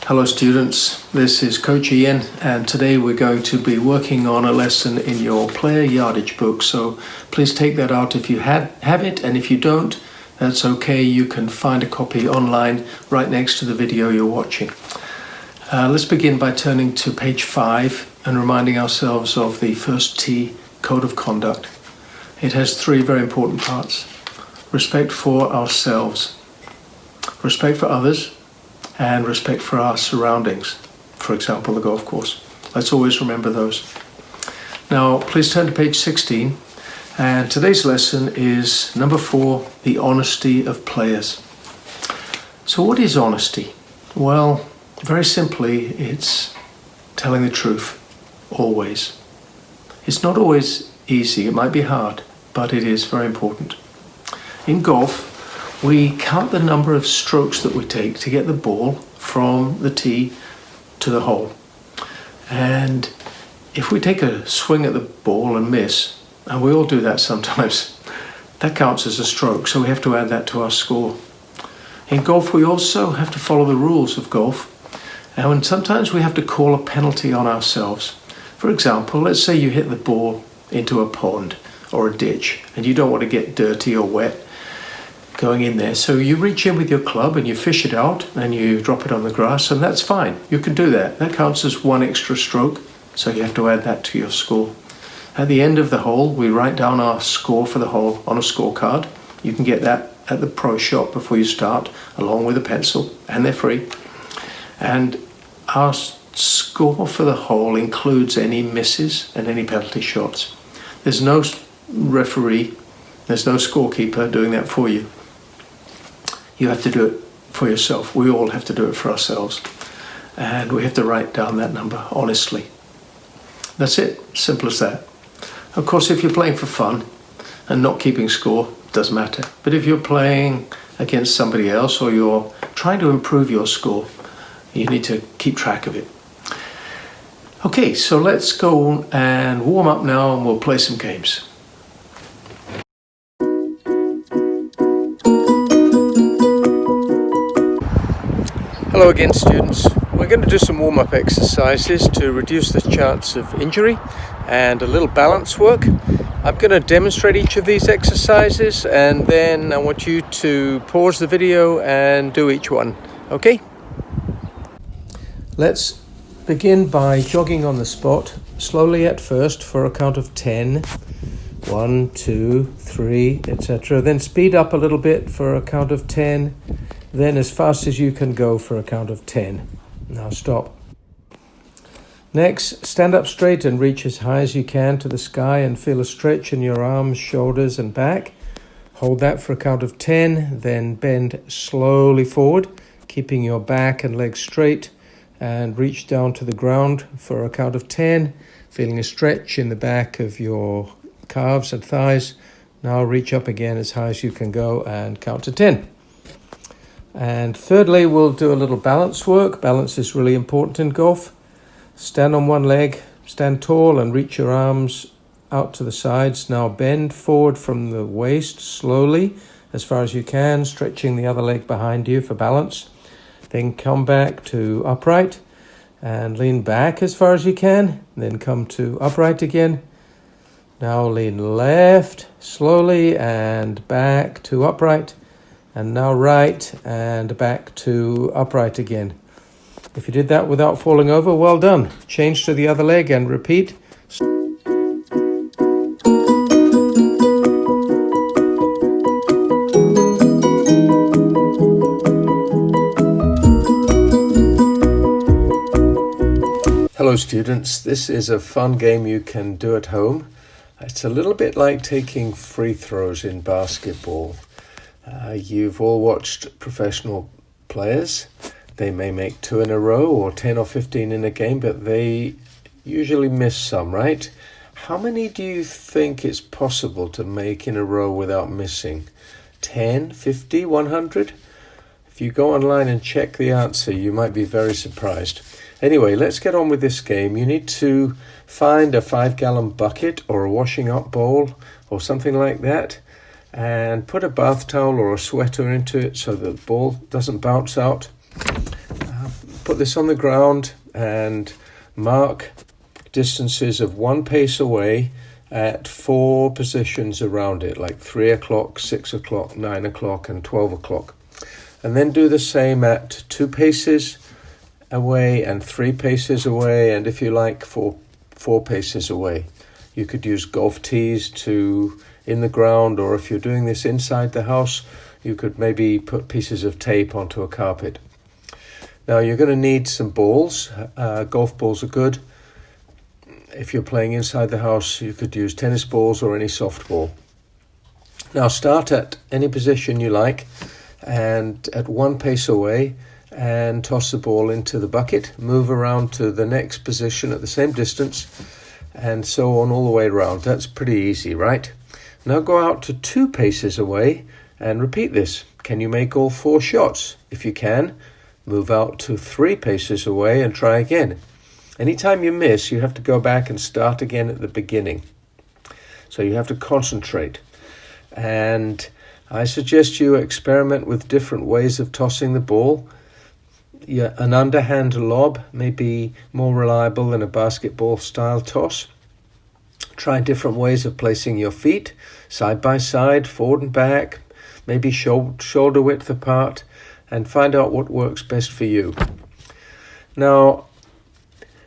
Hello students, this is Coach Ian and today we're going to be working on a lesson in your player yardage book, so please take that out if you have it, and if you don't, that's okay. You can find a copy online right next to the video you're watching. Let's begin by turning to page 5 and reminding ourselves of the first T, Code of Conduct. It has 3 very important parts: respect for ourselves, respect for others, and respect for our surroundings, for example, the golf course. Let's always remember those. Now, please turn to page 16, and today's lesson is number 4, the honesty of players. So what is honesty? Well, very simply, it's telling the truth, always. It's not always easy, it might be hard, but it is very important. In golf, we count the number of strokes that we take to get the ball from the tee to the hole. And if we take a swing at the ball and miss, and we all do that sometimes, that counts as a stroke, so we have to add that to our score. In golf, we also have to follow the rules of golf, and sometimes we have to call a penalty on ourselves. For example, let's say you hit the ball into a pond or a ditch, and you don't want to get dirty or wet going in there, so you reach in with your club and you fish it out and you drop it on the grass, and that's fine. You can do that. That counts as 1 extra stroke, so you have to add that to your score. At the end of the hole, we write down our score for the hole on a scorecard. You can get that at the pro shop before you start, along with a pencil, and they're free. And our score for the hole includes any misses and any penalty shots. There's no referee, there's no scorekeeper doing that for you. You have to do it for yourself. We all have to do it for ourselves. And we have to write down that number honestly. That's it, simple as that. Of course, if you're playing for fun and not keeping score, it doesn't matter. But if you're playing against somebody else or you're trying to improve your score, you need to keep track of it. Okay, so let's go and warm up now and we'll play some games. Hello again, students. We're going to do some warm-up exercises to reduce the chance of injury and a little balance work. I'm going to demonstrate each of these exercises and then I want you to pause the video and do each one. Okay? Let's begin by jogging on the spot, slowly at first for a count of 10. 1, 2, 3, etc. Then speed up a little bit for a count of 10. Then as fast as you can go for a count of 10. Now stop. Next, stand up straight and reach as high as you can to the sky and feel a stretch in your arms, shoulders and back. Hold that for a count of 10, then bend slowly forward, keeping your back and legs straight, and reach down to the ground for a count of 10, feeling a stretch in the back of your calves and thighs. Now reach up again as high as you can go and count to 10. And thirdly, we'll do a little balance work. Balance is really important in golf. Stand on one leg, stand tall and reach your arms out to the sides. Now bend forward from the waist slowly as far as you can, stretching the other leg behind you for balance. Then come back to upright and lean back as far as you can. Then come to upright again. Now lean left slowly and back to upright. And now right and back to upright again. If you did that without falling over, well done. Change to the other leg and repeat. Hello students, this is a fun game you can do at home. It's a little bit like taking free throws in basketball. You've all watched professional players. They may make 2 in a row or 10 or 15 in a game, but they usually miss some, right? How many do you think it's possible to make in a row without missing? 10, 50, 100? If you go online and check the answer, you might be very surprised. Anyway, let's get on with this game. You need to find a 5-gallon bucket or a washing up bowl or something like that, and put a bath towel or a sweater into it so the ball doesn't bounce out. put this on the ground and mark distances of 1 pace away at 4 positions around it, like 3 o'clock, 6 o'clock, 9 o'clock, and 12 o'clock. And then do the same at 2 paces away and 3 paces away, and if you like, 4 paces away. You could use golf tees in the ground, or if you're doing this inside the house, you could maybe put pieces of tape onto a carpet. Now you're going to need some balls. Golf balls are good. If you're playing inside the house, you could use tennis balls or any soft ball. Now start at any position you like and at 1 pace away, and toss the ball into the bucket. Move around to the next position at the same distance, and so on all the way around. That's pretty easy, right? Now go out to 2 paces away and repeat this. Can you make all 4 shots? If you can, move out to 3 paces away and try again. Anytime you miss, you have to go back and start again at the beginning. So you have to concentrate. And I suggest you experiment with different ways of tossing the ball. An underhand lob may be more reliable than a basketball style toss. Try different ways of placing your feet, side by side, forward and back, maybe shoulder width apart, and find out what works best for you. Now,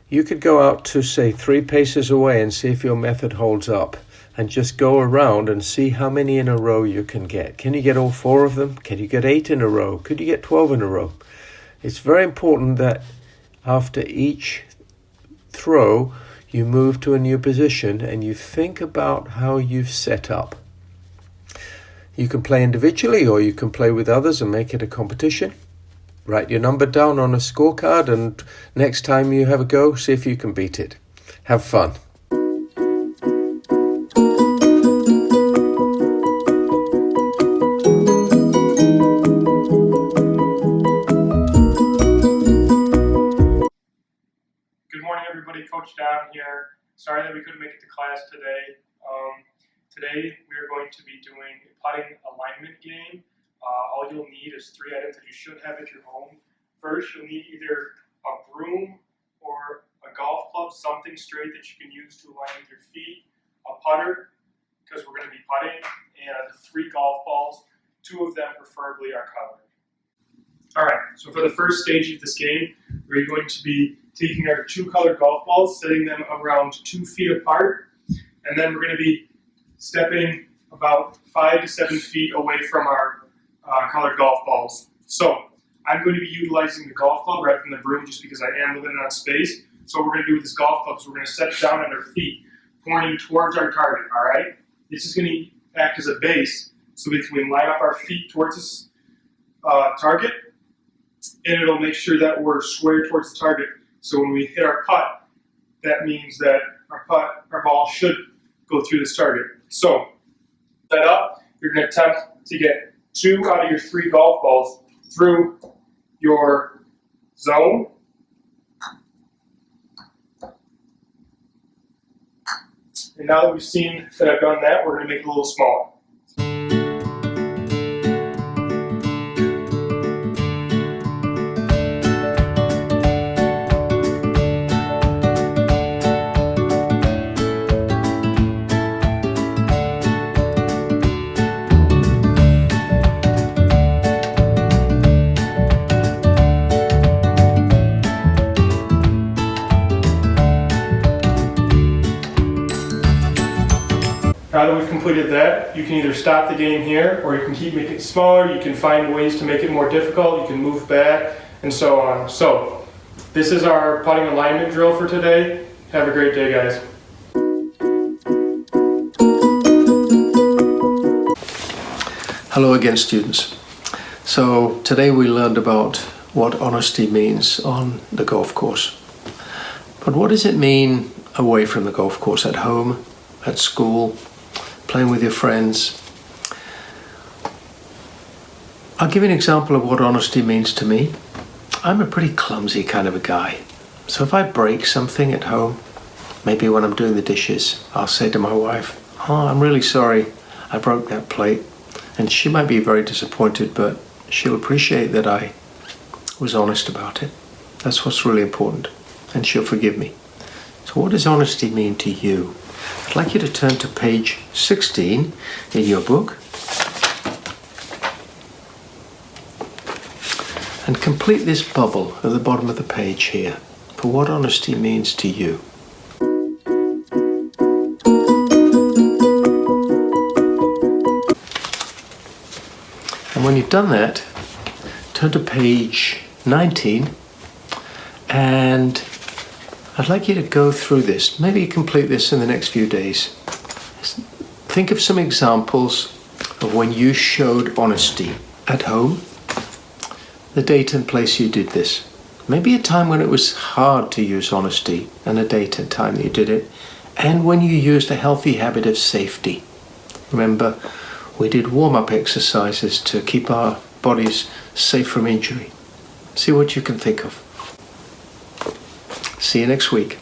you could go out to, say, 3 paces away and see if your method holds up, and just go around and see how many in a row you can get. Can you get all 4 of them? Can you get 8 in a row? Could you get 12 in a row? It's very important that after each throw, you move to a new position and you think about how you've set up. You can play individually or you can play with others and make it a competition. Write your number down on a scorecard, and next time you have a go, see if you can beat it. Have fun. Good morning, everybody. Coach Don here. Sorry that we couldn't make it to class today. Today we are going to be doing a putting alignment game. All you'll need is 3 items that you should have at your home. First, you'll need either a broom or a golf club, something straight that you can use to align with your feet, a putter, because we're going to be putting, and 3 golf balls. 2 of them preferably are colored. Alright, so for the first stage of this game, we're going to be taking our 2 colored golf balls, setting them around 2 feet apart, and then we're going to be stepping about 5 to 7 feet away from our colored golf balls. So I'm going to be utilizing the golf club rather than the broom just because I am limited on space. So what we're going to do with this golf club is we're going to set it down at our feet, pointing towards our target, all right? This is going to act as a base so we can line up our feet towards this target, and it'll make sure that we're square towards the target. So when we hit our putt, that means that our ball should go through this target. So set up, you're going to attempt to get 2 out of your 3 golf balls through your zone. And now that we've seen that I've done that, we're going to make it a little smaller. Now that we've completed that, you can either stop the game here or you can keep making it smaller. You can find ways to make it more difficult. You can move back and so on. So this is our putting alignment drill for today. Have a great day, guys. Hello again, students. So today we learned about what honesty means on the golf course. But what does it mean away from the golf course, at home, at school, playing with your friends? I'll give you an example of what honesty means to me. I'm a pretty clumsy kind of a guy. So if I break something at home, maybe when I'm doing the dishes, I'll say to my wife, "Oh, I'm really sorry, I broke that plate." And she might be very disappointed, but she'll appreciate that I was honest about it. That's what's really important. And she'll forgive me. So what does honesty mean to you? I'd like you to turn to page 16 in your book and complete this bubble at the bottom of the page here for what honesty means to you. And when you've done that, turn to page 19 and I'd like you to go through this. Maybe you complete this in the next few days. Think of some examples of when you showed honesty at home, the date and place you did this. Maybe a time when it was hard to use honesty and a date and time that you did it, and when you used a healthy habit of safety. Remember, we did warm-up exercises to keep our bodies safe from injury. See what you can think of. See you next week.